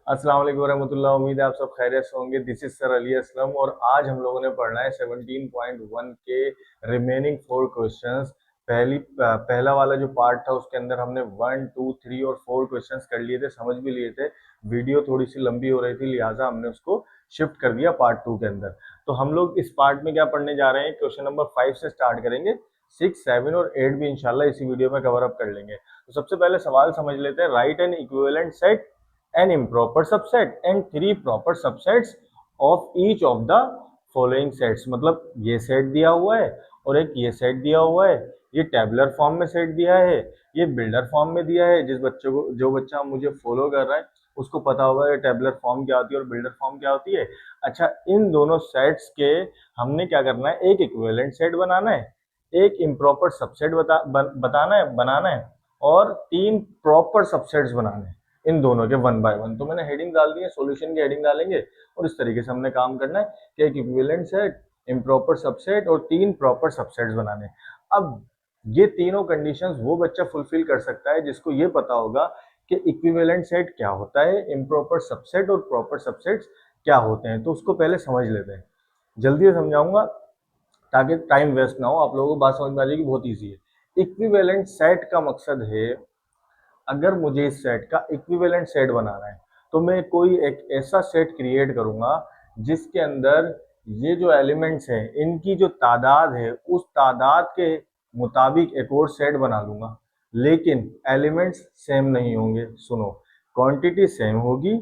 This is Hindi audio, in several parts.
अस्सलाम वालेकुम रहमतुल्लाह। उम्मीद है आप सब खैरियत से होंगे। This is sir Ali Aslam और आज हम लोगों ने पढ़ना है 17.1 के रिमेनिंग 4 क्वेश्चंस। पहला वाला जो पार्ट था उसके अंदर हमने 1, 2, 3 और 4 क्वेश्चंस कर लिए थे, समझ भी लिए थे। वीडियो थोड़ी सी लंबी हो रही थी, लिहाजा हमने उसको शिफ्ट कर दिया पार्ट 2 के अंदर। तो हम लोग इस पार्ट में क्या पढ़ने जा रहे हैं, क्वेश्चन नंबर 5 से स्टार्ट करेंगे। 6, 7 और 8 भी इंशाल्लाह इसी वीडियो में कवर अप कर लेंगे। तो सबसे पहले सवाल समझ लेते हैं। Right N equivalent set an improper subset and 3 proper subsets of each of the following sets। मतलब ये सेट दिया हुआ है और एक ये सेट दिया हुआ है, ये टेबुलर फॉर्म में सेट दिया है, ये बिल्डर फॉर्म में दिया है। जो बच्चा मुझे फॉलो कर रहा है उसको पता होगा ये टेबुलर फॉर्म क्या होती है और बिल्डर फॉर्म क्या होती है। अच्छा, इन दोनों सेट्स के हमने क्या करना है, एक इक्विवेलेंट सेट बनाना है, एक इम्प्रॉपर सबसेट बनाना है और 3 प्रॉपर सबसेट्स बनाने हैं इन दोनों के 1 बाय 1। तो मैंने हेडिंग डाल दी है, सॉल्यूशन की हेडिंग डालेंगे और इस तरीके से हमने काम करना है कि एक इक्विवेलेंट सेट, इम्प्रॉपर सबसेट और 3 प्रॉपर सबसेट्स बनाने। अब ये तीनों कंडीशंस वो बच्चा फुलफिल कर सकता है जिसको ये पता होगा कि इक्विवेलेंट सेट क्या होता है, इम्प्रॉपर सबसेट और प्रॉपर सबसेट्स क्या होते हैं। तो उसको पहले समझ लेते हैं, जल्दी से समझाऊंगा ताकि टाइम वेस्ट ना हो, आप लोगों को बात समझ में आ जाएगी। बहुत ईजी है। इक्विवेलेंट सेट का मकसद है, अगर मुझे इस सेट का इक्विवेलेंट सेट बनाना है तो मैं कोई एक ऐसा सेट क्रिएट करूंगा जिसके अंदर ये जो एलिमेंट्स हैं इनकी जो तादाद है उस तादाद के मुताबिक एक और सेट बना लूंगा, लेकिन एलिमेंट्स सेम नहीं होंगे। सुनो, क्वांटिटी सेम होगी,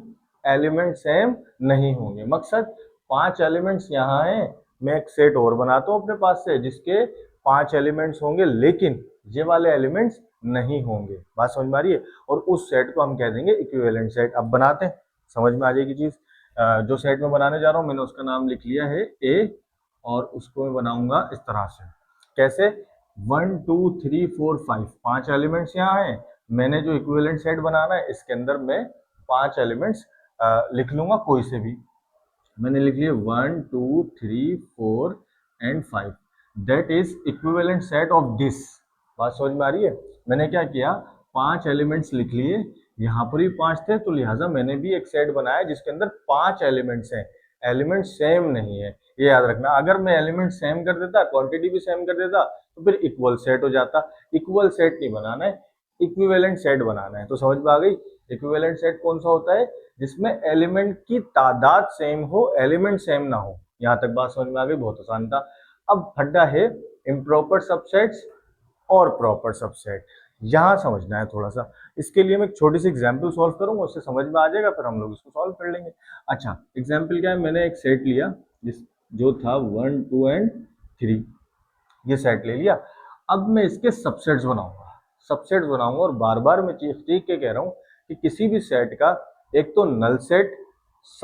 एलिमेंट सेम नहीं होंगे। मकसद 5 एलिमेंट्स यहाँ हैं, मैं एक सेट और बनाता हूँ अपने पास से जिसके 5 एलिमेंट्स होंगे, लेकिन ये वाले एलिमेंट्स नहीं होंगे। बात समझ में आ रही है? और उस सेट को हम कह देंगे इक्विवेलेंट सेट। अब बनाते हैं, समझ में आ जाएगी चीज। जो सेट में बनाने जा रहा हूं मैंने उसका नाम लिख लिया है ए, और उसको मैं बनाऊंगा इस तरह से। कैसे? 1, 2, 3, 4, 5 5 एलिमेंट्स यहाँ हैं। मैंने जो इक्विवेलेंट सेट बनाना है इसके अंदर मैं 5 एलिमेंट्स लिख लूंगा कोई से भी। मैंने लिख लिया 1, 2, 3, 4 and 5। That is equivalent set of this. बात समझ में आ रही है? मैंने क्या किया, 5 एलिमेंट्स लिख लिए, यहाँ पर भी 5 थे तो लिहाजा मैंने भी एक सेट बनाया जिसके अंदर 5 एलिमेंट्स हैं। एलिमेंट सेम नहीं है, ये याद रखना। अगर मैं एलिमेंट सेम कर देता, क्वांटिटी भी सेम कर देता तो फिर इक्वल सेट हो जाता। इक्वल सेट नहीं बनाना है, इक्विवेलेंट सेट बनाना है। तो समझ में आ गई? इक्विवेलेंट सेट कौन सा होता है? जिसमें एलिमेंट की तादाद सेम हो, एलिमेंट सेम ना हो। यहां तक बात समझ में आ गई? बहुत आसान था। अब फड्डा है इम्प्रॉपर सबसेट्स और प्रॉपर सबसेट। यहां समझना है थोड़ा सा। इसके लिए मैं एक छोटी सी एग्जांपल सॉल्व करूंगा, उससे समझ में आ जाएगा, फिर हम लोग इसको सॉल्व कर लेंगे। अच्छा, एग्जांपल क्या है, मैंने एक सेट लिया जो था 1, 2 एंड 3, ये सेट ले लिया। अब मैं इसके सबसेट्स बनाऊंगा और बार बार मैं चीख चीख के कह रहा हूं कि किसी भी सेट का एक तो नल सेट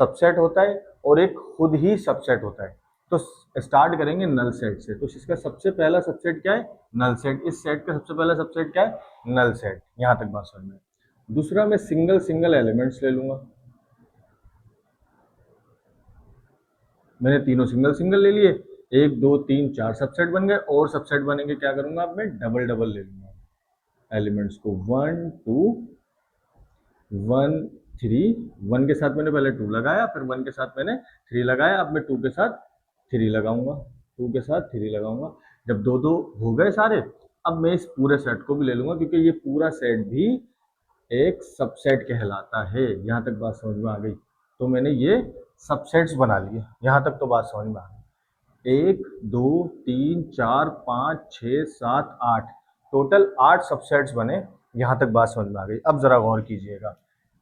सबसेट होता है और एक खुद ही सबसेट होता है। तो स्टार्ट करेंगे नल सेट से। तो इसका सबसे पहला सबसेट क्या है? Null set. इस सेट का सबसे पहला सबसेट क्या है? Null set. यहां तक बात समझ में। दूसरा, मैं सिंगल सिंगल एलिमेंट्स ले लूंगा। मैंने तीनों सिंगल सिंगल ले लिए, 1, 2, 3, 4 सबसेट बन गए। और सबसेट बनेंगे, क्या करूंगा अब मैं, डबल डबल ले लूंगा एलिमेंट्स को। 1, 2, 1, 3। 1 के साथ मैंने पहले 2 लगाया, फिर 1 के साथ मैंने 3 लगाया। अब मैं 2 के साथ 3 लगाऊंगा, 2 के साथ 3 लगाऊंगा। जब दो दो हो गए सारे, अब मैं इस पूरे सेट को भी ले लूंगा क्योंकि ये पूरा सेट भी एक सबसेट कहलाता है। यहां तक बात समझ में आ गई? तो मैंने ये सबसेट्स बना लिए। यहां तक तो बात समझ में आ गई। 1, 2, 3, 4, 5, 6, 7, 8, टोटल 8 सबसेट्स बने। यहां तक बात समझ में आ गई? अब जरा गौर कीजिएगा,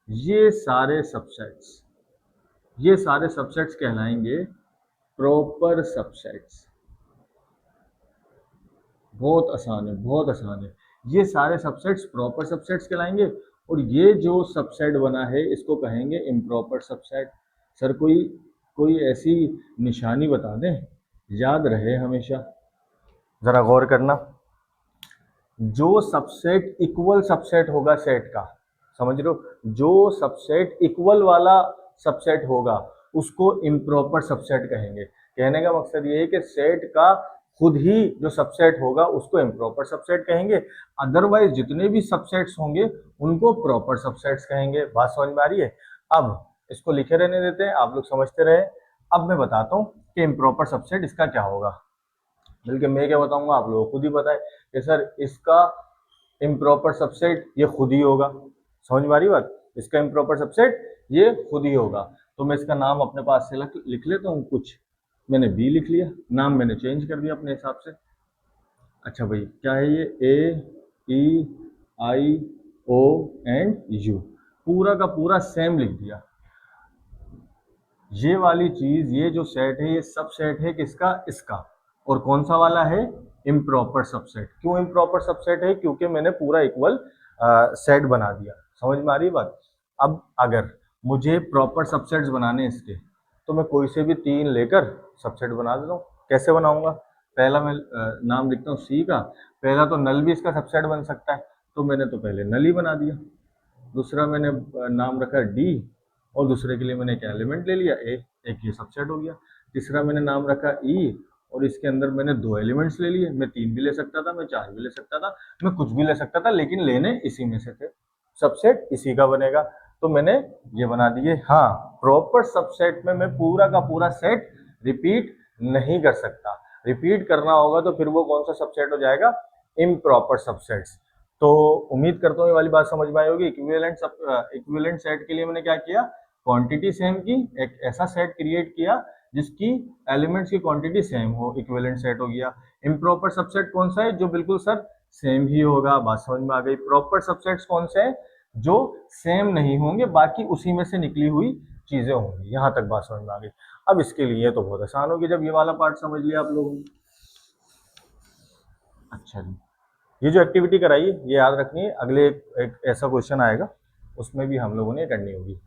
ये सारे सबसेट्स कहलाएंगे प्रॉपर सबसेट्स। बहुत आसान है, बहुत आसान है। ये सारे सबसेट्स प्रॉपर सबसेट्स कहलाएंगे और ये जो सबसेट बना है इसको कहेंगे इम्प्रॉपर सबसेट। सर कोई ऐसी निशानी बता दें, याद रहे हमेशा। जरा गौर करना, जो सबसेट इक्वल सबसेट होगा सेट का, समझ रहे हो, जो सबसेट इक्वल वाला सबसेट होगा उसको इम्प्रॉपर सबसेट कहेंगे। कहने का मकसद ये है कि सेट का खुद ही जो सबसेट होगा उसको इम्प्रॉपर सबसेट कहेंगे, अदरवाइज जितने भी सबसेट्स होंगे उनको प्रॉपर सबसेट्स कहेंगे। बात समझ में आ रही है? अब इसको लिखे रहने देते हैं, आप लोग समझते रहे। अब मैं बताता हूँ कि इम्प्रॉपर सबसेट इसका क्या होगा। बल्कि मैं क्या बताऊंगा आप लोगों को खुद ही पता है कि सर इसका इम्प्रॉपर सबसेट ये खुद ही होगा। समझ में आ रही बात? इसका इम्प्रॉपर सबसेट ये खुद ही होगा। तो मैं इसका नाम अपने पास से लिख लेता हूँ। कुछ मैंने बी लिख लिया, नाम मैंने चेंज कर दिया अपने हिसाब से। अच्छा भाई क्या है ये? ए ई आई ओ एंड यू, पूरा का पूरा सेम लिख दिया। ये वाली चीज, ये जो सेट है, ये सब सेट है किसका? इसका। और कौन सा वाला है? Improper subset. क्यों इम्प्रॉपर सबसेट है? क्योंकि मैंने पूरा इक्वल सेट बना दिया। समझ में आ रही बात? अब अगर मुझे प्रॉपर सबसेट्स बनाने इसके, तो मैं कोई से भी 3 लेकर सबसेट बना देता हूँ। कैसे बनाऊंगा? पहला मैं नाम लिखता हूँ सी का। पहला तो नल भी इसका सबसेट बन सकता है, तो मैंने तो पहले नल ही बना दिया। दूसरा मैंने नाम रखा डी, और दूसरे के लिए मैंने एक एलिमेंट ले लिया ए, एक ये सबसेट हो गया। तीसरा मैंने नाम रखा ई, और इसके अंदर मैंने 2 एलिमेंट्स ले लिए। मैं 3 भी ले सकता था, मैं 4 भी ले सकता था, मैं कुछ भी ले सकता था, लेकिन लेने इसी में से थे। सबसेट इसी का बनेगा, तो मैंने ये बना दिए। हाँ, प्रॉपर सबसेट में मैं पूरा का पूरा सेट रिपीट नहीं कर सकता। रिपीट करना होगा तो फिर वो कौन सा सबसेट हो जाएगा? Improper subsets. तो उम्मीद करता हूँ ये वाली बात समझ में आई होगी। इक्विवेलेंट सेट के लिए मैंने क्या किया? क्वांटिटी सेम की, एक ऐसा सेट क्रिएट किया जिसकी एलिमेंट्स की क्वांटिटी सेम हो, इक्विवेलेंट सेट हो गया। इम्प्रॉपर सबसेट कौन सा है? जो बिल्कुल सर सेम ही होगा। बात समझ में आ गई? प्रॉपर सबसेट्स कौन से हैं? जो सेम नहीं होंगे, बाकी उसी में से निकली हुई चीजें होंगी। यहां तक बात समझ में आ गई। अब इसके लिए तो बहुत आसान होगी जब ये वाला पार्ट समझ लिया आप लोगों ने। अच्छा जी, ये जो एक्टिविटी कराई ये याद रखनी है, अगले एक ऐसा क्वेश्चन आएगा उसमें भी हम लोगों ने करनी होगी।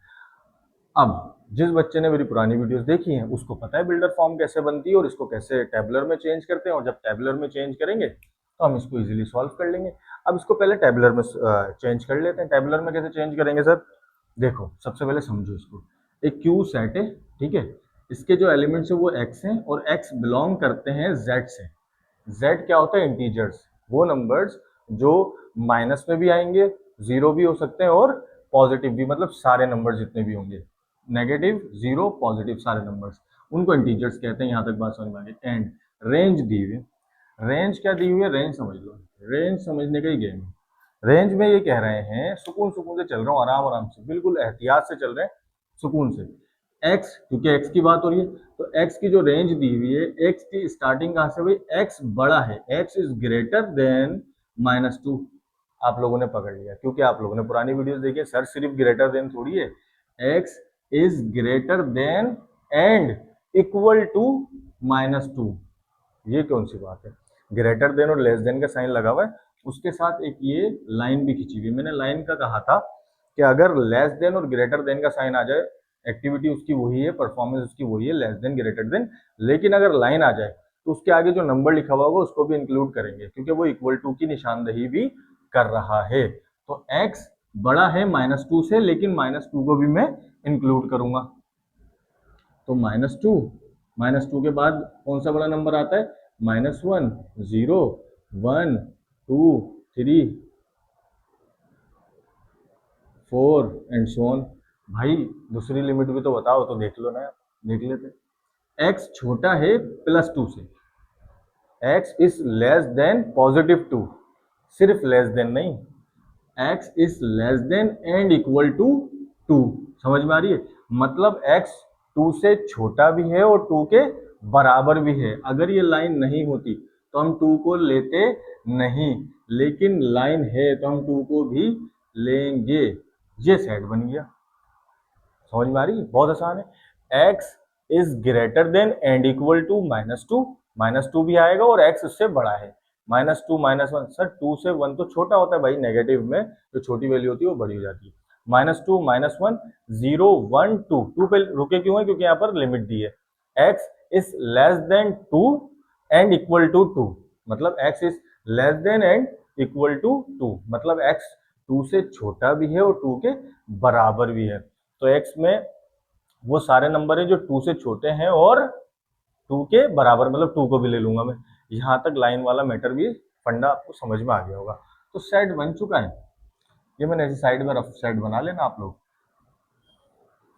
अब जिस बच्चे ने मेरी पुरानी वीडियोस देखी हैं उसको पता है बिल्डर फॉर्म कैसे बनती है और इसको कैसे टेबुलर में चेंज करते हैं। और जब टेबुलर में चेंज करेंगे तो हम इसको इजीली सॉल्व कर लेंगे। अब इसको पहले टेबुलर में चेंज कर लेते हैं। टेबुलर में कैसे चेंज करेंगे सर? देखो सबसे पहले समझो इसको। एक क्यू सेट है, ठीक है। इसके जो एलिमेंट्स है वो एक्स हैं और एक्स बिलोंग करते हैं जेड से। जेड क्या होता है? इंटीजर्स, वो नंबर्स जो माइनस में भी आएंगे, जीरो भी हो सकते हैं और पॉजिटिव भी, मतलब सारे नंबर जितने भी होंगे, नेगेटिव, जीरो, पॉजिटिव, सारे नंबर्स, उनको इंटीजर्स कहते हैं। यहां तक बात समझ में आ गई। एंड रेंज दी हुई। रेंज क्या दी हुई है? रेंज समझ लो, रेंज समझने का ही गेम है। रेंज में ये कह रहे हैं सुकून सुकून से चल रहा हूँ, आराम आराम से, बिल्कुल एहतियात से चल रहे हैं, सुकून से। एक्स, क्योंकि एक्स की बात हो रही है, तो एक्स की जो रेंज दी हुई है, एक्स की स्टार्टिंग कहां से हुई? एक्स बड़ा है, एक्स इज ग्रेटर देन -2। आप लोगों ने पकड़ लिया, क्योंकि आप लोगों ने पुरानी वीडियोस देखी है। सर सिर्फ ग्रेटर देन थोड़ी है, x is greater than and equal to -2। ये कौन सी बात है? ग्रेटर देन और लेस देन का साइन लगा हुआ है, उसके साथ एक ये लाइन भी खींची हुई है। मैंने लाइन का कहा था कि अगर लेस देन और ग्रेटर देन का साइन आ जाए, एक्टिविटी उसकी वही है, परफॉर्मेंस उसकी वही है, लेस देन ग्रेटर देन। लेकिन अगर लाइन आ जाए तो उसके आगे जो नंबर लिखा हुआ होगा उसको भी इंक्लूड करेंगे, क्योंकि वो इक्वल टू की निशानदही भी कर रहा है। तो x बड़ा है -2 से, लेकिन -2 को भी मैं इंक्लूड करूंगा। तो -2 के बाद कौन सा बड़ा नंबर आता है? -1, 0, 1, 2, 3, 4 एंड सो ऑन। भाई दूसरी लिमिट भी तो बताओ, तो देख लो ना, देख लेते। x छोटा है +2 से, x इज लेस देन +2, सिर्फ लेस देन नहीं, x is less than and equal to 2। समझ में आ रही है? मतलब x 2 से छोटा भी है और 2 के बराबर भी है। अगर ये लाइन नहीं होती तो हम 2 को लेते नहीं, लेकिन लाइन है तो हम 2 को भी लेंगे। ये सेट बन गया। समझ में आ रही है? बहुत आसान है। x is greater than and equal to -2, -2 भी आएगा और x उससे बड़ा है। -2, -1, सर 2 से 1 तो छोटा होता है भाई, नेगेटिव में जो छोटी वैल्यू होती है वो बड़ी हो जाती है। -2, -1, 0, 1, 2, 2 पे रुके क्यों है? क्योंकि यहाँ पर लिमिट दी है। x is less than 2 and equal to 2, मतलब x is less than and equal to 2, मतलब x 2 से छोटा भी है और 2 के बराबर भी है। तो x में वो सारे नंबर है जो 2 से छोटे हैं और 2 के बराबर, मतलब 2 को भी ले लूंगा मैं। यहां तक लाइन वाला मैटर भी, फंडा आपको समझ में आ गया होगा। तो सेट बन चुका है। ये मैंने ऐसी साइड में रफ सेट बना लेना आप लोग।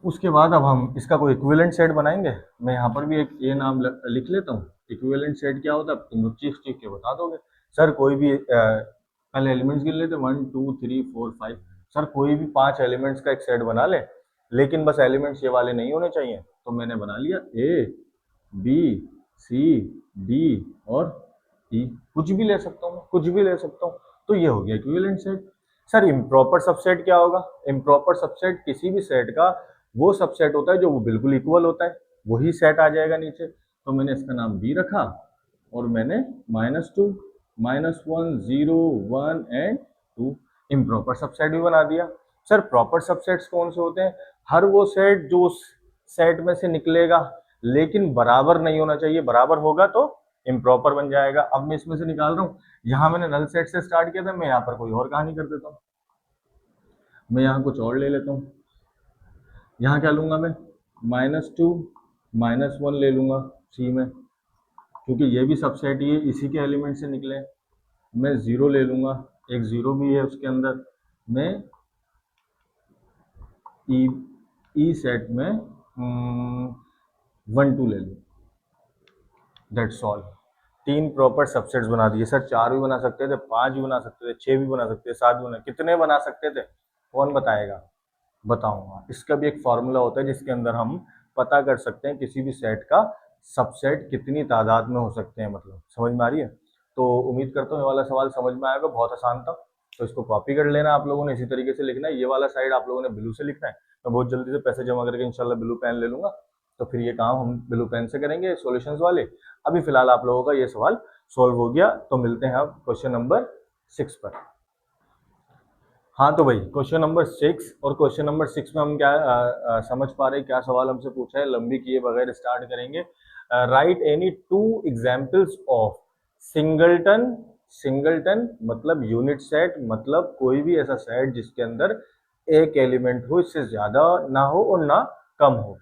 उसके बाद अब हम इसका कोई इक्विवेलेंट सेट बनाएंगे। मैं यहाँ पर भी एक ये नाम लिख लेता हूँ। इक्विवेलेंट सेट क्या होता है तुम लोग चीख चीख के बता दोगे। सर कोई भी पहले एलिमेंट्स गिन लेते 1 2 3 4 5। सर कोई भी 5 एलिमेंट्स का एक सेट बना ले, लेकिन बस एलिमेंट्स ये वाले नहीं होने चाहिए। तो मैंने बना लिया ए बी सी डी और ई, कुछ भी ले सकता हूँ, कुछ भी ले सकता हूँ। तो ये हो गया equivalent set. Sir improper subset क्या होगा? इम्प्रॉपर सबसेट किसी भी सेट का वो सबसेट होता है जो वो बिल्कुल इक्वल होता है, वही सेट आ जाएगा नीचे। तो मैंने इसका नाम बी रखा और मैंने -2 -1 0 1 एंड 2 इम्प्रॉपर सबसेट भी बना दिया। सर प्रॉपर सबसेट्स कौन से होते हैं? हर वो सेट जो उस सेट में से निकलेगा लेकिन बराबर नहीं होना चाहिए, बराबर होगा तो इम्प्रॉपर बन जाएगा। अब मैं इसमें से निकाल रहा हूँ, यहाँ मैंने नल सेट से स्टार्ट किया था, मैं यहाँ पर कोई और कहानी कर देता हूँ। मैं यहाँ कुछ और ले लेता हूँ। यहाँ क्या लूंगा मैं? -2 -1 ले लूंगा सी में, क्योंकि ये भी सबसेट ही है, इसी के एलिमेंट से निकले। मैं 0 ले लूंगा, एक 0 भी है उसके अंदर। मैं ई सेट में 1 2 ले लूँ। That's all. 3 प्रॉपर सबसेट्स बना दिए। सर 4 भी बना सकते थे, 5 भी बना सकते थे, 6 भी बना सकते थे, 7 भी बना, कितने बना सकते थे कौन बताएगा? बताऊंगा। इसका भी एक फॉर्मूला होता है जिसके अंदर हम पता कर सकते हैं किसी भी सेट का सबसेट कितनी तादाद में हो सकते हैं। मतलब समझ में आ रही है? तो उम्मीद करता हूँ ये वाला सवाल समझ में आएगा, बहुत आसान था। तो इसको कॉपी कर लेना आप लोगों ने, इसी तरीके से लिखना है। ये वाला साइड आप लोगों ने ब्लू से लिखना है। मैं बहुत जल्दी से पैसे जमा करके इंशाल्लाह ब्लू पेन ले लूंगा, तो फिर ये काम हम ब्लू पेन से करेंगे सॉल्यूशंस वाले। अभी फिलहाल आप लोगों का ये सवाल सॉल्व हो गया, तो मिलते हैं अब क्वेश्चन नंबर 6 पर। हाँ तो भाई क्वेश्चन नंबर 6, और क्वेश्चन नंबर 6 में हम क्या समझ पा रहे हैं, क्या सवाल हमसे पूछा है। लंबी किए बगैर स्टार्ट करेंगे। Right any 2 examples of singleton. Singleton मतलब यूनिट सेट, मतलब कोई भी ऐसा सेट जिसके अंदर एक एलिमेंट हो, इससे ज्यादा ना हो और ना कम हो।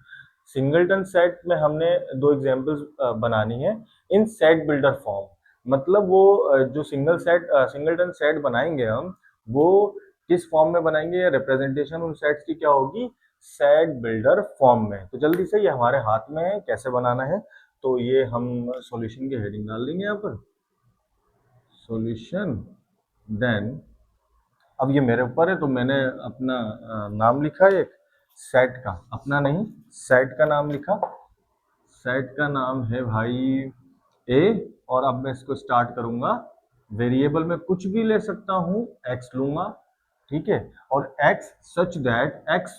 सिंगलटन सेट में हमने 2 एग्जांपल्स बनानी है इन सेट बिल्डर फॉर्म। मतलब वो जो सिंगलटन सेट बनाएंगे हम, वो किस फॉर्म में बनाएंगे, या रिप्रेजेंटेशन उन सेट्स की क्या होगी, सेट बिल्डर फॉर्म में। तो जल्दी से ये हमारे हाथ में है, कैसे बनाना है। तो ये हम सॉल्यूशन की हेडिंग डाल देंगे यहाँ पर, सॉल्यूशन। देन अब ये मेरे ऊपर है, तो मैंने अपना नाम लिखा है एक सेट का, अपना नहीं सेट का नाम लिखा। सेट का नाम है भाई ए, और अब मैं इसको स्टार्ट करूंगा। वेरिएबल में कुछ भी ले सकता हूं, एक्स लूंगा, ठीक है। और x such that x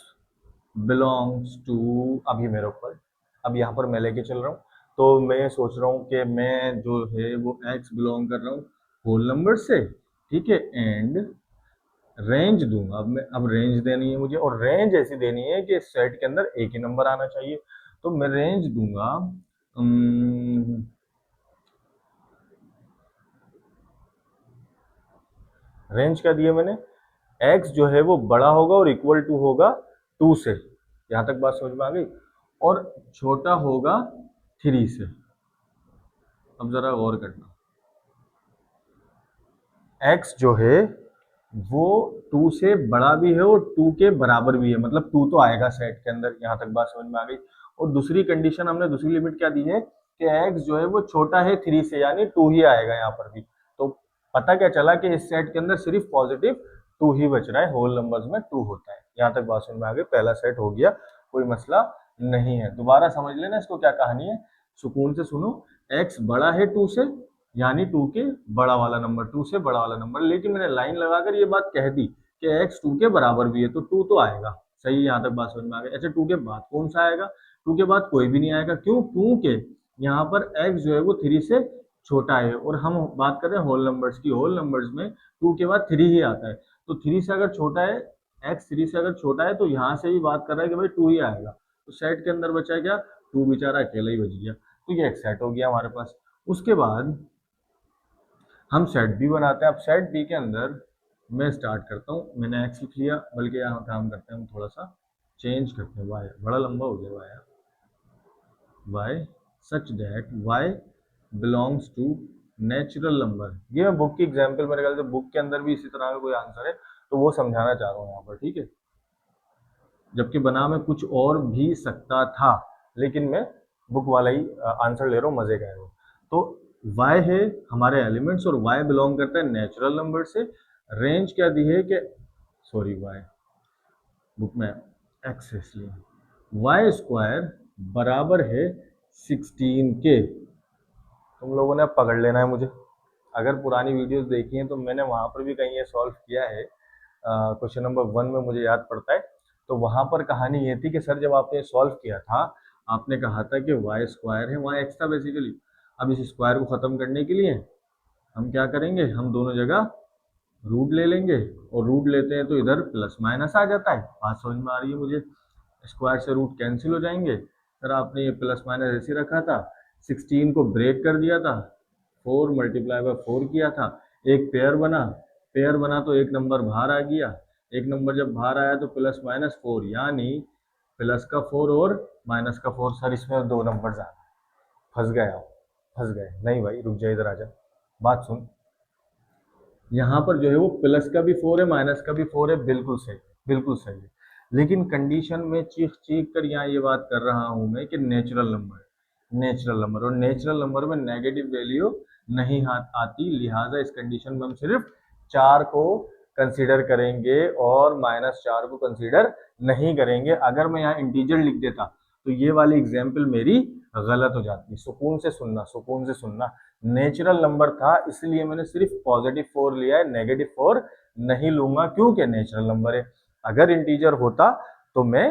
belongs to, अभी मेरे ऊपर, अब यहाँ पर मैं लेके चल रहा हूँ। तो मैं सोच रहा हूँ कि मैं जो है वो एक्स बिलोंग कर रहा हूँ होल नंबर से, ठीक है। एंड रेंज दूंगा, अब रेंज देनी है मुझे, और रेंज ऐसी देनी है कि सेट के अंदर एक ही नंबर आना चाहिए। तो मैं रेंज दूंगा रेंज क्या दिया मैंने, x जो है वो बड़ा होगा और इक्वल टू होगा 2 से। यहां तक बात समझ में आ गई? और छोटा होगा 3 से। अब जरा गौर करना, x जो है वो 2 से बड़ा भी है और 2 के बराबर भी है, मतलब 2 तो आएगा सेट के अंदर। यहां तक बात समझ में आ गई? और दूसरी कंडीशन हमने, दूसरी लिमिट क्या दी है कि x जो है वो छोटा है 3 से, यानी 2 ही आएगा यहाँ पर भी। तो पता क्या चला कि इस सेट के अंदर सिर्फ पॉजिटिव 2 ही बच रहा है, होल नंबर्स में 2 होता है। यहाँ तक बात समझ में आ गई? पहला सेट हो गया, कोई मसला नहीं है। दोबारा समझ लेना इसको, क्या कहानी है, सुकून से सुनो। x बड़ा है 2 से, यानी 2 के बड़ा वाला नंबर, 2 से बड़ा वाला नंबर। लेकिन मैंने लाइन लगाकर ये बात कह दी कि x 2 के बराबर भी है, तो 2 तो आएगा। सही, यहाँ तक बात समझ में आ गई? अच्छा 2 के बाद कौन सा आएगा? 2 के बाद कोई भी नहीं आएगा। क्यों? क्योंकि यहाँ पर x जो है वो 3 से छोटा है, और हम बात कर रहे हैं होल नंबर्स की। होल नंबर्स में 2 के बाद 3 ही आता है, तो 3 से अगर छोटा है, x 3 से अगर छोटा है, तो यहाँ से भी बात कर रहा है कि भाई 2 ही आएगा। तो सेट के अंदर बचा क्या? 2 बेचारा अकेला ही बच गया। तो ये एक सेट हो गया हमारे पास। उसके बाद हम सेट बी बनाते हैं। अब सेट बी के अंदर मैं स्टार्ट करता हूँ, मैंने एक्स लिख लिया, बल्कि यहाँ काम करते हैं हम थोड़ा सा चेंज करते हैं, वाई बड़ा लंबा हो गया, y such that y belongs to natural number. ये मैं बुक की एग्जाम्पल, मेरे ख्याल से बुक के अंदर भी इसी तरह का कोई आंसर है, तो वो समझाना चाह रहा हूँ यहाँ पर, ठीक है। जबकि बना मैं कुछ और भी सकता था, लेकिन मैं बुक वाला ही आंसर ले रहा हूँ, मजे का है वो। तो y है हमारे एलिमेंट्स और y बिलोंग करता है नेचुरल नंबर से। रेंज क्या दी है कि सॉरी y बुक में x है इसलिए वाई स्क्वायर बराबर है 16 के। तुम लोगों ने अब पकड़ लेना है मुझे। अगर पुरानी वीडियोस देखी हैं तो मैंने वहां पर भी कहीं ये सॉल्व किया है। क्वेश्चन नंबर 1 में मुझे याद पड़ता है। तो वहां पर कहानी ये थी कि सर जब आपने सॉल्व किया था, आपने कहा था कि वाई स्क्वायर है, वहाँ एक्स था बेसिकली। अब इस स्क्वायर को खत्म करने के लिए हम क्या करेंगे, हम दोनों जगह रूट ले लेंगे, और रूट लेते हैं तो इधर प्लस माइनस आ जाता है। बात समझ में आ रही है मुझे? स्क्वायर से रूट कैंसिल हो जाएंगे। सर आपने ये प्लस माइनस ऐसे रखा था, 16 को ब्रेक कर दिया था, 4 मल्टीप्लाई बाय 4 किया था, एक पेयर बना तो एक नंबर बाहर आ गया। एक नंबर जब बाहर आया तो प्लस माइनस 4, यानी प्लस का 4 और माइनस का 4। सर इसमें दो नंबर आ फंस गए आप, फंस गए। नहीं भाई रुक जा, इधर आ जा, बात सुन। यहाँ पर जो है वो प्लस का भी 4 है, माइनस का भी 4 है, बिल्कुल सही, बिल्कुल सही है। लेकिन कंडीशन में चीख चीख कर यहाँ ये बात कर रहा हूं मैं कि नेचुरल नंबर, नेचुरल नंबर, और नेचुरल नंबर में नेगेटिव वैल्यू नहीं आती, लिहाजा इस कंडीशन में हम सिर्फ 4 को कंसीडर करेंगे और -4 को कंसीडर नहीं करेंगे। अगर मैं यहाँ इंटीजर लिख देता तो ये वाली एग्जाम्पल मेरी गलत हो जाती। सुकून से सुनना, सुकून से सुनना। नेचुरल नंबर था इसलिए मैंने सिर्फ +4 लिया है, -4 नहीं लूंगा क्योंकि नेचुरल नंबर है। अगर इंटीजर होता तो मैं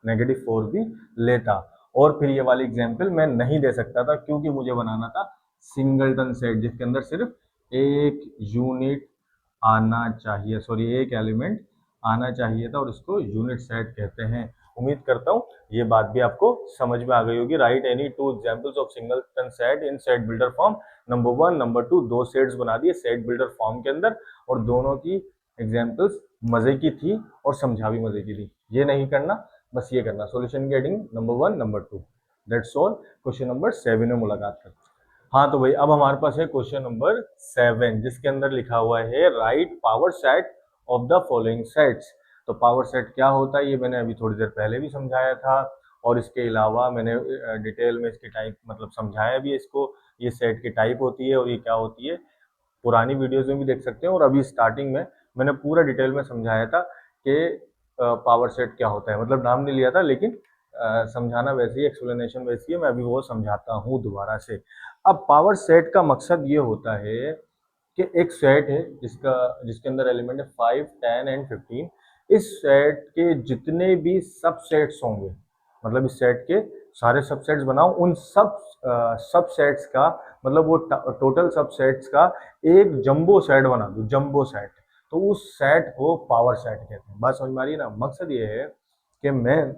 -4 भी लेता। और फिर ये वाली एग्जाम्पल मैं नहीं दे सकता था क्योंकि मुझे बनाना था सिंगलटन सेट, जिसके अंदर सिर्फ एक यूनिट आना चाहिए, सॉरी एक एलिमेंट आना चाहिए था, और इसको यूनिट सेट कहते हैं। उम्मीद करता हूँ ये बात भी आपको समझ में आ गई होगी। Right any 2 examples of singleton set in set builder form. Number 1, number 2, 2 sets बना दिए सेट बिल्डर फॉर्म के अंदर, और दोनों की एग्जांपल्स मजे की थी और समझा भी मजे की थी। ये नहीं करना, बस ये करना। सॉल्यूशन की heading number 1, number 2, that's all. Question number 7 में मुलाकात करते हैं। हाँ तो भाई अब हमारे पास है क्वेश्चन नंबर 7, जिसके अंदर लिखा हुआ है right power set of the following sets. तो पावर सेट क्या होता है ये मैंने अभी थोड़ी देर पहले भी समझाया था, और इसके अलावा मैंने डिटेल में इसकी टाइप मतलब समझाया भी इसको, ये सेट की टाइप होती है और ये क्या होती है। पुरानी वीडियोज में भी देख सकते हैं, और अभी स्टार्टिंग में मैंने पूरा डिटेल में समझाया था कि पावर सेट क्या होता है। मतलब नाम नहीं लिया था, लेकिन समझाना वैसे ही, एक्सप्लेनेशन वैसी है, मैं अभी वो समझाता हूँ दोबारा से। अब पावर सेट का मकसद ये होता है कि एक सेट है जिसके अंदर एलिमेंट है 5, 10 एंड 15। इस सेट के जितने भी सबसेट्स होंगे, मतलब इस सेट के सारे सबसेट्स बनाओ, उन सब सबसेट्स का मतलब वो टोटल सबसेट्स का एक जंबो सेट बना दो, जंबो सेट। तो उस सेट को पावर सेट कहते हैं। बात समझ में आ रही है ना? मकसद ये है कि मैं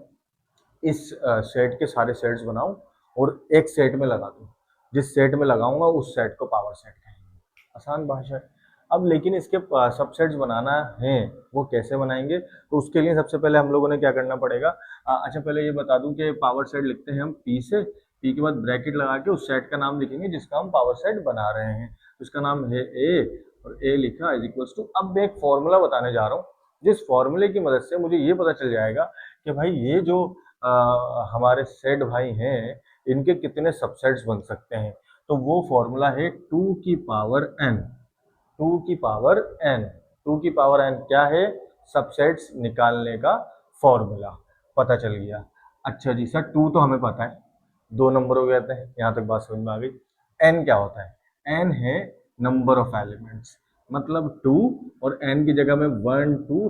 इस सेट के सारे सेट्स बनाऊं और एक सेट में लगा दूं। जिस सेट में लगाऊंगा उस सेट को पावर सेट कहेंगे। आसान भाषा है। अब लेकिन इसके सबसेट्स बनाना है, वो कैसे बनाएंगे? तो उसके लिए सबसे पहले हम लोगों ने क्या करना पड़ेगा। अच्छा पहले ये बता दूं कि पावर सेट लिखते हैं हम पी से, पी के बाद ब्रैकेट लगा के उस सेट का नाम लिखेंगे जिसका हम पावर सेट बना रहे हैं। उसका नाम है ए, और ए लिखा इज इक्वल टू। अब मैं एक फॉर्मूला बताने जा रहा हूँ, जिस फॉर्मूले की मदद से मुझे ये पता चल जाएगा कि भाई ये जो हमारे सेट भाई हैं, इनके कितने सबसेट्स बन सकते हैं। तो वो फॉर्मूला है 2 की पावर n। 2 की पावर n, 2 की पावर n क्या है? सबसेट्स निकालने का फॉर्मूला। पता चल गया। अच्छा जी सर 2 तो हमें पता है, 2 नंबर हो जाते हैं, यहाँ तक बात समझ में आ गई। n क्या होता है? n है नंबर ऑफ एलिमेंट्स, मतलब 2, और n की जगह में 1 2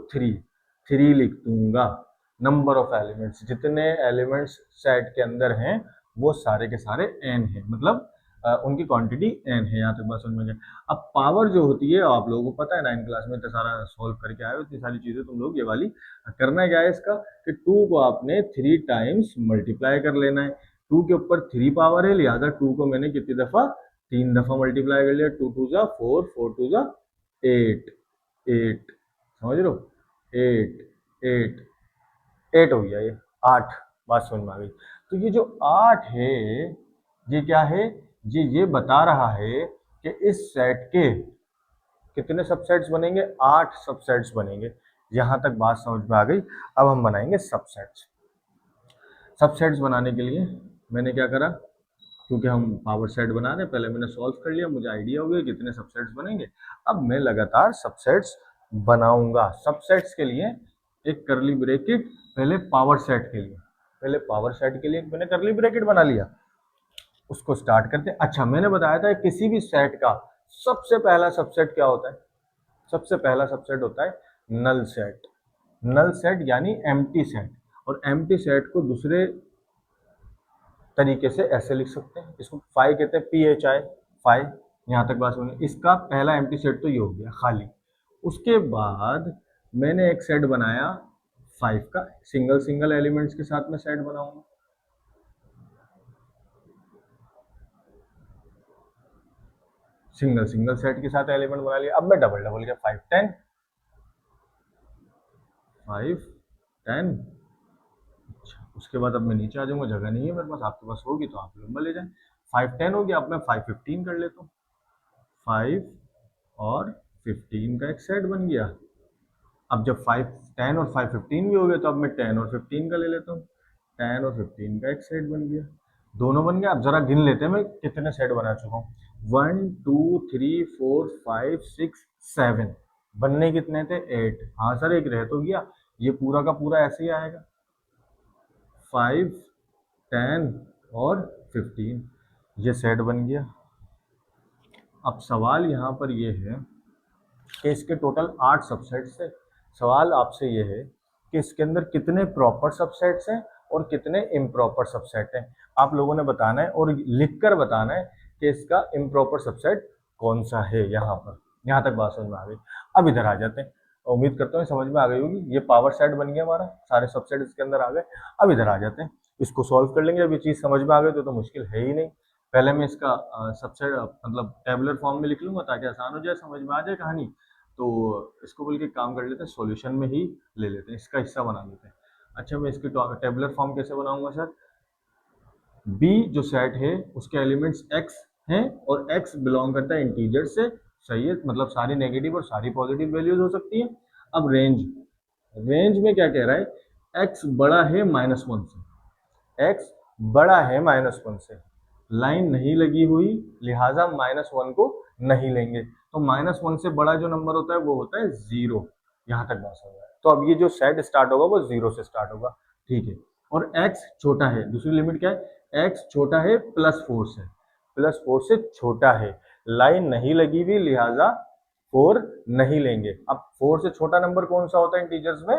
3 लिख दूंगा। नंबर ऑफ एलिमेंट्स, जितने एलिमेंट्स सेट के अंदर हैं वो सारे के सारे n है, मतलब उनकी क्वांटिटी n है। यहाँ तक बात समझ में गया। अब पावर जो होती है आप लोगों को पता है, 9 क्लास में इतना सारा सॉल्व करके आए हो, इतनी सारी चीजें तुम लोग ये वाली। करना क्या है इसका कि 2 को आपने 3 टाइम्स मल्टीप्लाई कर लेना है। 2 के ऊपर 3 पावर है, लिहाजा 2 को मैंने कितनी दफा? 3 दफा मल्टीप्लाई कर लिया। 2 2 जा 4, 4 2 जा 8, 8 समझ लो, 8 8 8 हो गया, ये 8। बात समझ में आ गई। तो ये जो 8 है ये क्या है? ये बता रहा है कि इस सेट के कितने सबसेट्स बनेंगे? 8 सबसेट्स बनेंगे। यहाँ तक बात समझ में आ गई। अब हम बनाएंगे सबसेट्स। सबसेट्स बनाने के लिए मैंने क्या करा, क्योंकि हम पावर सेट बना रहे हैं, पहले मैंने सॉल्व कर लिया, मुझे आइडिया हो गया कितने सबसेट्स बनेंगे। अब मैं लगातार सबसेट्स बनाऊंगा। सबसेट्स के लिए एक करली ब्रैकेट, पहले पावर सेट के लिए, पहले पावर सेट के लिए मैंने करली ब्रैकेट बना लिया। उसको स्टार्ट करते हैं। अच्छा, मैंने बताया था किसी भी सेट का सबसे पहला सबसेट क्या होता है? सबसे पहला सबसेट होता है नल सेट। नल सेट यानी एम्प्टी सेट। और एम्प्टी सेट को दूसरे तरीके से ऐसे लिख सकते हैं, इसको फाई कहते हैं, PHI, फाई। यहाँ तक बात समझ। इसका पहला एम्प्टी सेट तो ये हो गया खाली। उसके बाद मैंने एक सेट बनाया 5 का, सिंगल सिंगल एलिमेंट्स के साथ में सेट बनाऊंगा। सिंगल सिंगल सेट के साथ एलिमेंट बना लिया। अब मैं डबल डबल के 5 10 5 10। अच्छा, उसके बाद अब मैं नीचे आ जाऊंगा, जगह नहीं है मेरे पास, आपके पास होगी तो आप लंबा ले जाएं। 5 10 हो गया। अब मैं 5 15 कर लेता हूँ। 5 और 15 का एक सेट बन गया। अब जब 5 10 और 5 15 भी हो गए तो अब मैं 10 और 15 का ले लेता हूँ। 10 और 15 का एक सेट बन गया, दोनों बन गया। अब जरा गिन लेते हैं मैं कितने सेट बना चुका हूँ। 1 2 3 4 5 6 7। बनने कितने थे? 8। हाँ सर, एक रह तो गया, ये पूरा का पूरा ऐसे ही आएगा, 5 10 और 15। ये सेट बन गया। अब सवाल यहाँ पर ये है कि इसके टोटल 8 सबसेट्स है। सवाल आपसे ये है कि इसके अंदर कितने प्रॉपर सबसेट्स हैं और कितने इम्प्रॉपर सबसेट हैं। आप लोगों ने बताना है और लिखकर बताना है कि इसका इम्प्रॉपर सबसेट कौन सा है। यहाँ तक बात समझ में आ गई। अब इधर आ जाते हैं। उम्मीद करता हूँ समझ में आ गई होगी। ये पावर सेट बन गया हमारा, सारे सबसेट इसके अंदर आ गए। अब इधर आ जाते हैं, इसको सॉल्व कर लेंगे। अब ये चीज़ समझ में आ गई तो मुश्किल है ही नहीं। पहले मैं इसका सबसेट मतलब टेबुलर फॉर्म में लिख लूंगा ताकि आसान हो जाए, समझ में आ जाए कहानी। तो इसको बोल के काम कर लेते हैं, सॉल्यूशन में ही ले लेते हैं, इसका हिस्सा बना लेते हैं। अच्छा, मैं इसकी टेबुलर फॉर्म कैसे बनाऊंगा सर? बी जो सेट है उसके एलिमेंट्स x हैं और x बिलोंग करता है इंटीजर से। सही है, मतलब सारी नेगेटिव और सारी पॉजिटिव वैल्यूज हो सकती हैं। अब रेंज, रेंज में क्या कह रहा है? x बड़ा है -1 से, x बड़ा है -1 से। लाइन नहीं लगी हुई, लिहाजा -1 को नहीं लेंगे। तो -1 से बड़ा जो नंबर होता है वो होता है 0। यहाँ तक बात समझ में आया। तो अब ये जो सेट स्टार्ट होगा वो 0 से स्टार्ट होगा, ठीक है। और x छोटा है, दूसरी लिमिट क्या है? x छोटा है +4 से, +4 से छोटा है। लाइन नहीं लगी हुई, लिहाजा 4 नहीं लेंगे। अब 4 से छोटा नंबर कौन सा होता है इंटीजर्स में?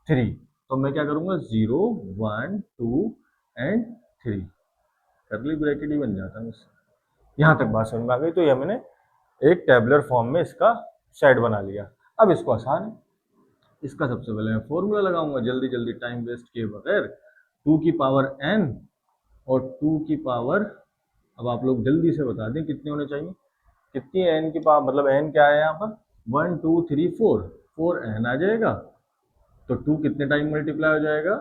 3। तो मैं क्या करूंगा? 0 1 2 एंड 3, करली ब्रैकेट ही बन जाता है मुझसे। यहाँ तक बात समझ में आ गई। तो ये मैंने एक टेबुलर फॉर्म में इसका सेट बना लिया। अब इसको आसान है, इसका सबसे पहले मैं फॉर्मूला लगाऊंगा जल्दी जल्दी टाइम वेस्ट किए बगैर। 2 की पावर n और 2 की पावर, अब आप लोग जल्दी से बता दें कितने होने चाहिए। कितनी है n की पावर, मतलब n क्या है यहाँ पर? 1 2 3 4, 4n आ जाएगा। तो 2 कितने टाइम मल्टीप्लाई हो जाएगा?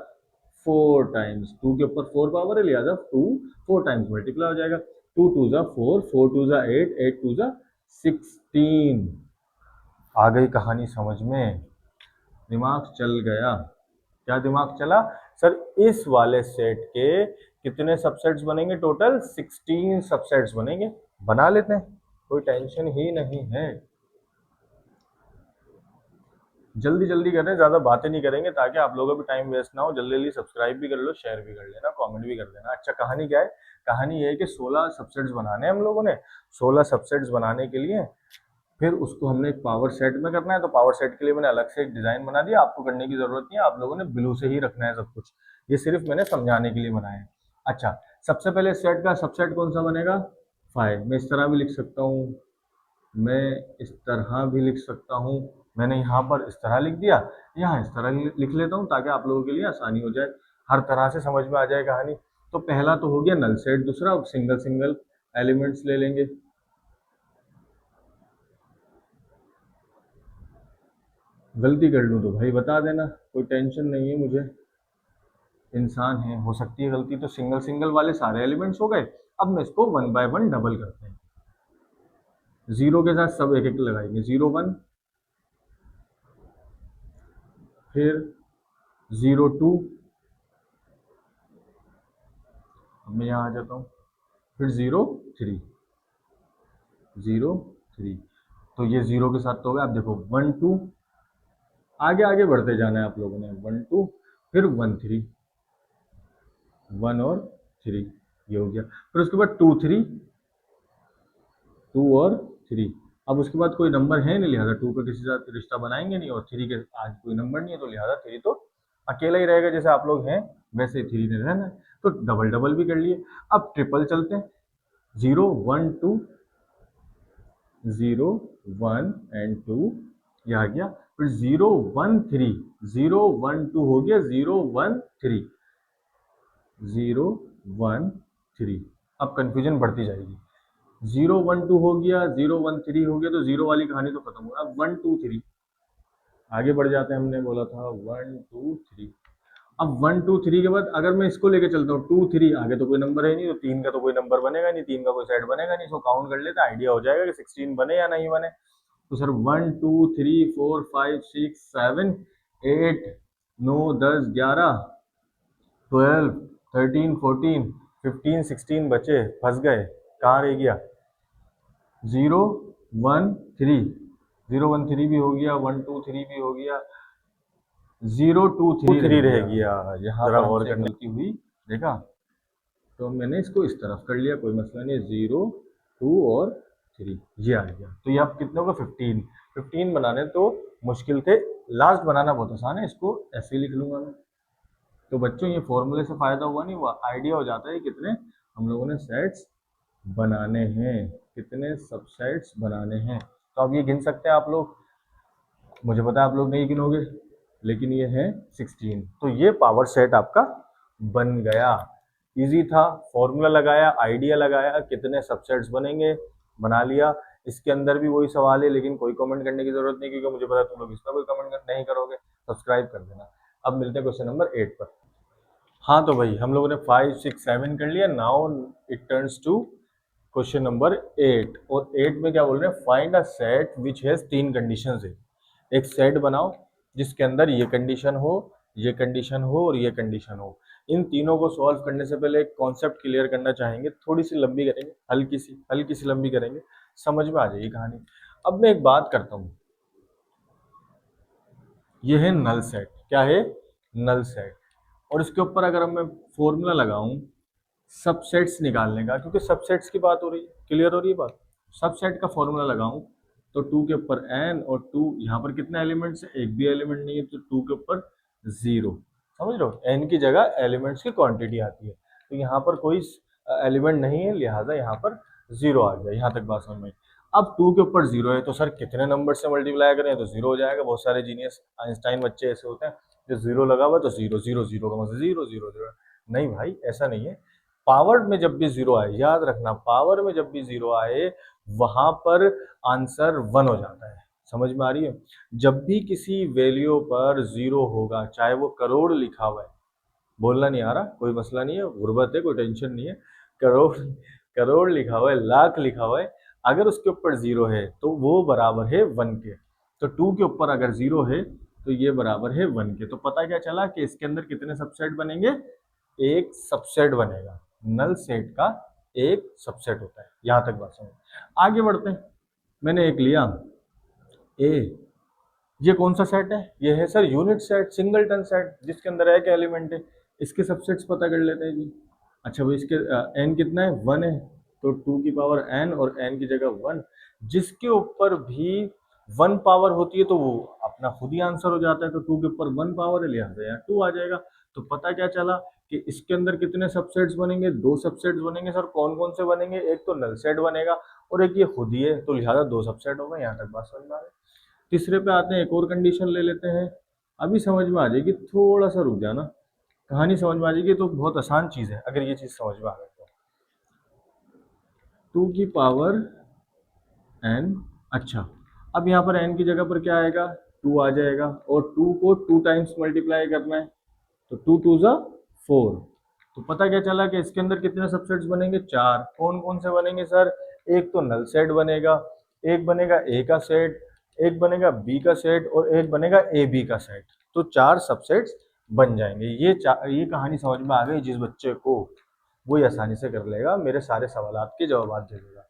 4 टाइम्स। 2 के ऊपर 4 पावर है, लिहाजा 2 4 टाइम्स मल्टीप्लाई हो जाएगा। 2 2 जा 4, 4 2 जा 8, 8 2 जा 16। आ गई कहानी समझ में? दिमाग चल गया? क्या दिमाग चला सर? इस वाले सेट के कितने सबसेट्स बनेंगे? टोटल 16 सबसेट्स बनेंगे। बना लेते हैं, कोई टेंशन ही नहीं है। जल्दी जल्दी कर रहे हैं, ज्यादा बातें नहीं करेंगे ताकि आप लोगों का भी टाइम वेस्ट ना हो। जल्दी जल्दी सब्सक्राइब भी कर लो, शेयर भी कर लेना, कमेंट भी कर देना। अच्छा, कहानी क्या है? कहानी ये है कि 16 सबसेट्स बनाने हैं हम लोगों ने। 16 सबसेट्स बनाने के लिए फिर उसको हमने एक पावर सेट में करना है। तो पावर सेट के लिए मैंने अलग से एक डिजाइन बना दिया, आपको करने की जरूरत नहीं है, आप लोगों ने ब्लू से ही रखना है सब कुछ। ये सिर्फ मैंने समझाने के लिए बनाया है। अच्छा, सबसे पहले सेट का सबसेट कौन सा बनेगा? 5। मैं इस तरह भी लिख सकता हूँ, मैं इस तरह भी लिख सकता हूँ। मैंने यहाँ पर इस तरह लिख दिया, यहाँ इस तरह लिख लेता हूँ ताकि आप लोगों के लिए आसानी हो जाए, हर तरह से समझ में आ जाए कहानी। तो पहला तो हो गया नल सेट, दूसरा सिंगल सिंगल एलिमेंट्स ले लेंगे। गलती कर लूँ तो भाई बता देना, कोई टेंशन नहीं है मुझे, इंसान है, हो सकती है गलती। तो सिंगल सिंगल वाले सारे एलिमेंट्स हो गए। अब मैं इसको 1 बाय 1 डबल करते हैं। 0 के साथ सब एक एक लगाएंगे, 0 1, फिर 02, अब मैं यहाँ आ जाता हूँ, फिर 03, 03, तो ये 0 के साथ तो हो गया। आप देखो 1 2, आगे आगे बढ़ते जाना है आप लोगों ने, 1 2, फिर 1 3, 1 और 3, ये हो गया। फिर उसके बाद 2 3, 2 और 3। अब उसके बाद कोई नंबर है नहीं, लिहाजा 2 का किसी के साथ रिश्ता बनाएंगे नहीं, और 3 के आज कोई नंबर नहीं है, तो लिहाजा 3 तो अकेला ही रहेगा, जैसे आप लोग हैं वैसे ही 3 ने रहना है। तो डबल डबल भी कर लिए। अब ट्रिपल चलते हैं, 0 1 2, 0 1 एंड 2, यह आ गया। फिर 0 1 3, 0 1 2 हो गया, 0 1 3, 0 1 3। अब कंफ्यूजन बढ़ती जाएगी, 0 1 2 हो गया, 0 1 3 हो गया, तो 0 वाली कहानी तो खत्म हो गई। अब 1 2 3 आगे बढ़ जाते हैं, हमने बोला था 1 2 3। अब 1 2 3 के बाद अगर मैं इसको लेके चलता हूँ 2 3, आगे तो कोई नंबर है नहीं, तो 3 का तो कोई नंबर बनेगा नहीं, 3 का कोई सेट बनेगा नहीं, इसको काउंट कर लेते आइडिया हो जाएगा कि 16 बने या नहीं बने। तो सर 1 2 3 4 5 6 7 8 9 10 11 12 13 14 15 16 बचे, फंस गए, कहाँ रह गया? 0 1 3, 0 1 3 भी हो गया, 1 2 3 भी हो गया, 0 2 3 रह गया। यहाँ जरा गौर करने की हुई, देखा, तो मैंने इसको इस तरफ कर लिया, कोई मसला नहीं, 0 2 और 3, ये आ गया। तो ये आप कितने होगा? 15। 15 बनाने तो मुश्किल थे, लास्ट बनाना बहुत आसान है, इसको ऐसे ही लिख लूंगा मैं। तो बच्चों ये फॉर्मूले से फायदा हुआ नहीं, वो आइडिया हो जाता है कितने हम लोगों ने सेट्स बनाने हैं, कितने सबसेट्स बनाने हैं। तो अब ये गिन सकते हैं आप लोग, मुझे पता है आप लोग नहीं गिनोगे, लेकिन ये है 16। तो ये पावर सेट आपका बन गया। इजी था, फॉर्मूला लगाया, आइडिया लगाया, कितने सबसेट्स बनेंगे, बना लिया। इसके अंदर भी वही सवाल है, लेकिन कोई कमेंट करने की जरूरत नहीं, क्योंकि मुझे पता है तुम लोग इसमें कोई कमेंट नहीं करोगे। सब्सक्राइब कर देना। अब मिलते हैं क्वेश्चन नंबर 8 पर। हाँ, तो भाई हम लोगों ने 5 6 7 कर लिया। Now it turns to question number 8, और 8 में क्या बोल रहे हैं? Find a set which has 3 conditions है। एक सेट बनाओ जिसके अंदर ये कंडीशन हो, ये कंडीशन हो और ये कंडीशन हो। इन तीनों को सॉल्व करने से पहले एक कॉन्सेप्ट क्लियर करना चाहेंगे, थोड़ी सी लंबी करेंगे, हल्की सी लंबी करेंगे, समझ में आ जाएगी कहानी। अब मैं एक बात करता हूँ, ये है नल सेट। क्या है? Null set. और इसके ऊपर अगर मैं फॉर्मूला लगाऊं सबसेट्स निकालने का, क्योंकि सबसेट्स की बात हो रही है, क्लियर हो रही है बात। सबसेट का फॉर्मूला लगाऊं तो 2 के ऊपर n, और 2 यहाँ पर कितने एलिमेंट्स है? एक भी एलिमेंट नहीं है, तो 2 के ऊपर 0, समझ लो, n की जगह एलिमेंट्स की क्वांटिटी आती है, तो यहाँ पर कोई एलिमेंट नहीं है, लिहाजा यहाँ पर 0 आ गया। यहाँ तक बात समझ में। अब 2 के ऊपर 0 है, तो सर कितने नंबर से मल्टीप्लाई करें तो 0 हो जाएगा। बहुत सारे जीनियस आइंस्टाइन बच्चे ऐसे होते हैं जो 0 लगा हुआ तो 0 0 0 का मतलब 0 0 0। नहीं भाई, ऐसा नहीं है। पावर में जब भी 0 आए, याद रखना, पावर में जब भी 0 आए वहां पर आंसर 1 हो जाता है। समझ में आ रही है? जब भी किसी वैल्यू पर 0 होगा, चाहे वो करोड़ लिखा हुआ है, बोलना नहीं आ रहा, कोई मसला नहीं है, गुर्बत है, कोई टेंशन नहीं है, करोड़ करोड़ लिखा हुआ है, लाख लिखा हुआ है, अगर उसके ऊपर 0 है तो वो बराबर है 1 के। तो 2 के ऊपर अगर 0 है तो ये बराबर है 1 के। तो पता क्या चला कि इसके अंदर कितने सबसेट बनेंगे? एक सबसेट बनेगा। नल सेट का एक सबसेट होता है। यहां तक बात समझ। आगे बढ़ते हैं। मैंने एक लिया ए, ये कौन सा सेट है? ये है sir unit set, singleton set, जिसके अंदर एक एलिमेंट है। इसके सबसेट्स पता कर लेते हैं जी। अच्छा भाई, इसके n कितना है? 1 है, तो 2 की पावर n और n की जगह 1। जिसके ऊपर भी 1 पावर होती है तो वो अपना खुद ही आंसर हो जाता है। तो 2 के ऊपर 1 पावर है, लिहाजा यहाँ 2 आ जाएगा। तो पता क्या चला कि इसके अंदर कितने सबसेट्स बनेंगे? 2 सबसेट्स बनेंगे। सर कौन कौन से बनेंगे? एक तो नल सेट बनेगा और एक ये खुद ही है, तो लिहाजा 2 सबसेट होगा। यहाँ तक बात समझ में आ रही है। तीसरे पे आते हैं, एक और कंडीशन ले लेते हैं, अभी समझ में आ जाएगी, थोड़ा सा रुक जाना, कहानी समझ में आ जाएगी। तो बहुत आसान चीज है अगर ये चीज समझ में आ गई तो। 2 की पावर n, अच्छा, अब यहाँ पर n की जगह पर क्या आएगा? 2 आ जाएगा, और 2 को 2 टाइम्स मल्टीप्लाई करना है, तो 2 2 जा 4। तो पता क्या चला कि इसके अंदर कितने सबसेट्स बनेंगे? 4। कौन कौन से बनेंगे सर? एक तो नल सेट बनेगा, एक बनेगा ए का सेट, एक बनेगा बी का सेट और एक बनेगा ए बी का सेट। तो 4 सबसेट्स बन जाएंगे। ये कहानी समझ में आ गई। जिस बच्चे को वो आसानी से कर लेगा, मेरे सारे सवालात के जवाब दे देगा।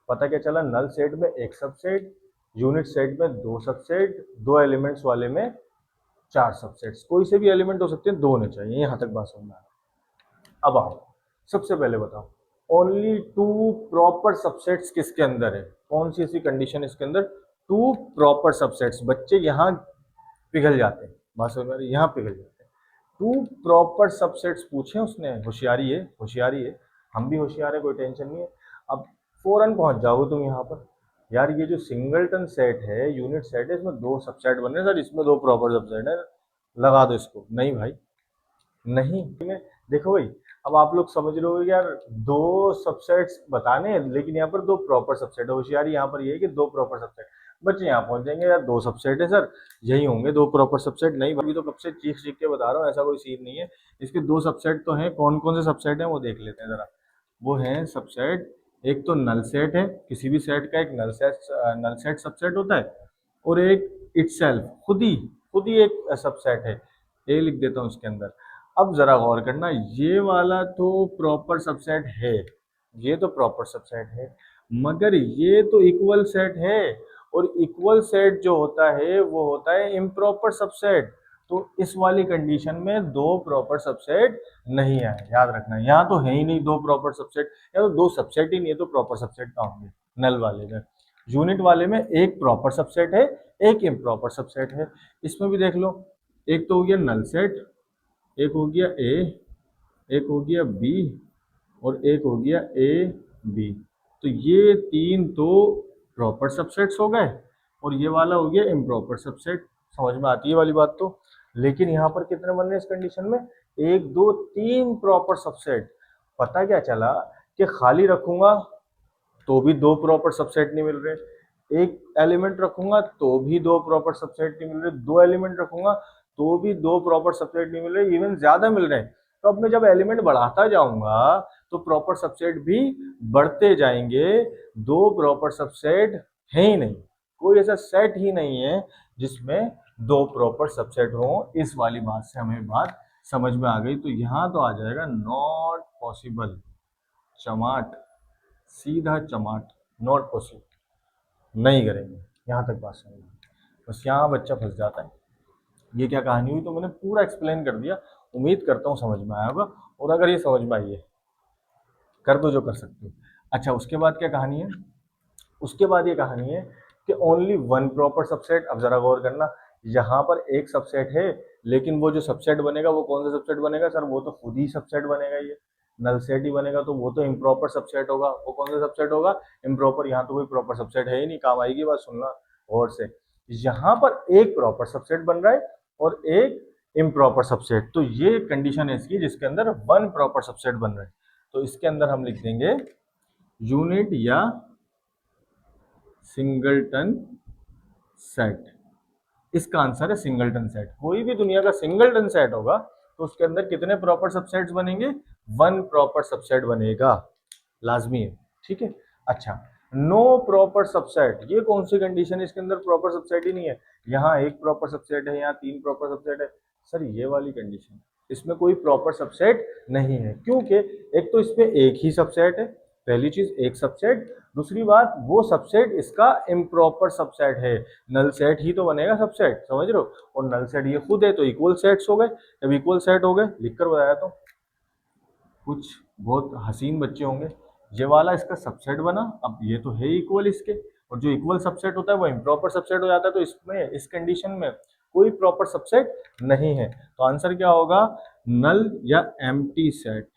पता क्या चला, नल सेट में एक सबसेट, यूनिट सेट में 2 सबसेट, 2 एलिमेंट्स वाले में 4 सबसेट्स। कोई से भी एलिमेंट हो सकते हैं, 2 होने चाहिए। यहां तक बात समझ में आ गई। अब आओ, सबसे पहले बताओ ओनली 2 प्रॉपर सबसेट्स किसके अंदर है? कौन सी ऐसी कंडीशन इसके अंदर 2 प्रॉपर सबसेट्स? बच्चे यहाँ पिघल जाते हैं, बात समझ में, यहाँ पिघल जाते हैं। 2 प्रॉपर सबसेट्स पूछे उसने, होशियारी है, होशियारी है। हम भी होशियार है, कोई टेंशन नहीं है। अब फौरन पहुंच जाओगे तुम यहाँ पर, यार ये जो सिंगलटन सेट है, यूनिट सेट है, इसमें 2 सबसेट बन रहे हैं सर, इसमें 2 प्रॉपर सबसेट है, लगा दो इसको। नहीं भाई, नहीं। देखो भाई, अब आप लोग समझ रहे हो यार, 2 सबसेट्स बताने हैं, लेकिन यहाँ पर 2 प्रॉपर सबसेट है। होशियारी यहाँ पर ये है कि 2 प्रॉपर सबसेट। बच्चे यहाँ पहुंच जाएंगे, यार 2 सबसेट है सर, यही होंगे 2 प्रॉपर सबसेट। नहीं भाई, तो कब से चीख चीख के बता रहा हूँ, ऐसा कोई सीन नहीं है। इसके 2 सबसेट तो हैं। कौन कौन से सबसेट हैं वो देख लेते हैं जरा। वो है सबसेट, एक तो नल सेट है, किसी भी सेट का एक नल सेट सबसेट होता है, और एक इटसेल्फ, खुद ही एक सबसेट है। ये लिख देता हूँ इसके अंदर। अब जरा गौर करना, ये वाला तो प्रॉपर सबसेट है, ये तो प्रॉपर सबसेट है, मगर ये तो इक्वल सेट है, और इक्वल सेट जो होता है वो होता है इम्प्रॉपर सबसेट। तो इस वाली कंडीशन में 2 प्रॉपर सबसेट नहीं आए, याद रखना। यहाँ तो है ही नहीं 2 प्रॉपर सबसेट, या तो 2 सबसेट ही नहीं है, तो प्रॉपर सबसेट कहाँ होंगे? नल वाले में। यूनिट वाले में एक प्रॉपर सबसेट है, एक इम्प्रॉपर सबसेट है। इसमें भी देख लो, एक तो हो गया नल सेट, एक हो गया ए, एक हो गया बी, और एक हो गया ए बी। तो ये 3 तो प्रॉपर सबसेट्स हो गए, और ये वाला हो गया इम्प्रॉपर सबसेट। समझ में आती है वाली बात तो। लेकिन यहाँ पर कितने बन रहे हैं इस कंडीशन में? 1 2 3 प्रॉपर सबसेट। पता क्या चला कि खाली रखूंगा तो भी 2 प्रॉपर सबसेट नहीं मिल रहे, एक एलिमेंट रखूंगा तो भी 2 प्रॉपर सबसेट नहीं मिल रहे, 2 एलिमेंट रखूंगा तो भी 2 प्रॉपर सबसेट नहीं मिल रहे, इवन ज्यादा मिल रहे हैं। तो अब मैं जब एलिमेंट बढ़ाता जाऊंगा तो प्रॉपर सबसेट भी बढ़ते जाएंगे। 2 प्रॉपर सबसेट है ही नहीं, कोई ऐसा सेट ही नहीं है जिसमें 2 प्रॉपर सबसेट हो। इस वाली बात से हमें बात समझ में आ गई। तो यहाँ तो आ जाएगा नॉट पॉसिबल, चमाट, सीधा चमाट, नॉट पॉसिबल, नहीं करेंगे। यहाँ तक बात समझ में, बस यहाँ बच्चा फंस जाता है। ये क्या कहानी हुई, तो मैंने पूरा एक्सप्लेन कर दिया। उम्मीद करता हूँ समझ में आया होगा, और अगर ये समझ में आई है, कर दो जो कर सकते हो। अच्छा, उसके बाद क्या कहानी है? उसके बाद ये कहानी है कि ओनली 1 प्रॉपर सबसेट। अब जरा गौर करना, यहाँ पर एक सबसेट है, लेकिन वो जो सबसेट बनेगा वो कौन सा सबसेट बनेगा सर? वो तो खुद ही सबसेट बनेगा, ये नल सेट ही बनेगा, तो वो तो इम्प्रॉपर सबसेट होगा। वो कौन सा सबसेट होगा? इम्प्रॉपर। यहाँ तो कोई प्रॉपर सबसेट है ही नहीं, काम आएगी बात, सुनना गौर से। यहाँ पर एक प्रॉपर सबसेट बन रहा है और एक इम्प्रॉपर सबसेट, तो ये कंडीशन है इसकी जिसके अंदर 1 प्रॉपर सबसेट बन रहा है। तो इसके अंदर हम लिख देंगे यूनिट या सिंगलटन सेट। इसका आंसर है सिंगलटन सेट। कोई भी दुनिया का सिंगलटन सेट होगा तो उसके अंदर कितने प्रॉपर सबसेट्स बनेंगे? 1 प्रॉपर सबसेट बनेगा, लाजमी है। ठीक है। अच्छा, नो प्रॉपर सबसेट, ये कौन सी कंडीशन है? इसके अंदर प्रॉपर सबसेट ही नहीं है। यहाँ एक प्रॉपर सबसेट है, यहाँ 3 प्रॉपर सबसेट है। सर ये वाली कंडीशन, इसमें कोई प्रॉपर सबसेट नहीं है, क्योंकि एक तो इसमें एक ही सबसेट है, पहली चीज एक सबसेट। दूसरी बात, वो सबसेट इसका इम्प्रॉपर सबसेट है। नल सेट ही तो बनेगा सबसेट, समझ रहे हो? और नल सेट ये खुद है, तो इक्वल सेट्स हो गए। जब इक्वल सेट हो गए, लिखकर बताया तो कुछ बहुत हसीन बच्चे होंगे, ये वाला इसका सबसेट बना। अब ये तो है इक्वल इसके, और जो इक्वल सबसेट होता है वो इम्प्रॉपर सबसेट हो जाता है। तो इसमें, इस कंडीशन में कोई प्रॉपर सबसेट नहीं है। तो आंसर क्या होगा? नल या एम्प्टी सेट।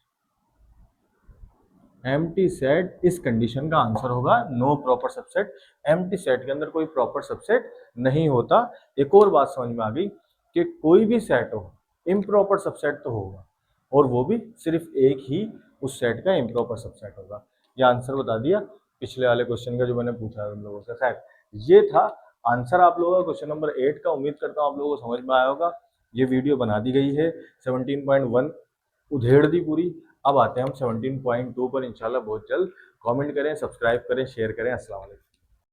एम्प्टी सेट इस कंडीशन का आंसर होगा, no proper subset. Empty set के अंदर कोई प्रॉपर सबसेट नहीं होता। एक और बात समझ में आ गई कि कोई भी सेट हो, इम्प्रॉपर सबसेट तो होगा, और वो भी सिर्फ एक ही उस सेट का इम्प्रॉपर सबसेट होगा। ये आंसर बता दिया पिछले वाले क्वेश्चन का जो मैंने पूछा तुम लोगों से। खैर, ये था आंसर आप लोगों का क्वेश्चन नंबर 8 का। उम्मीद करता हूँ आप लोगों को समझ में आया होगा। ये वीडियो बना दी गई है 17.1, उधेड़ दी पूरी। अब आते हैं हम 17.2 पर इंशाल्लाह बहुत जल्द। कमेंट करें, सब्सक्राइब करें, शेयर करें। अस्सलाम वालेकुम।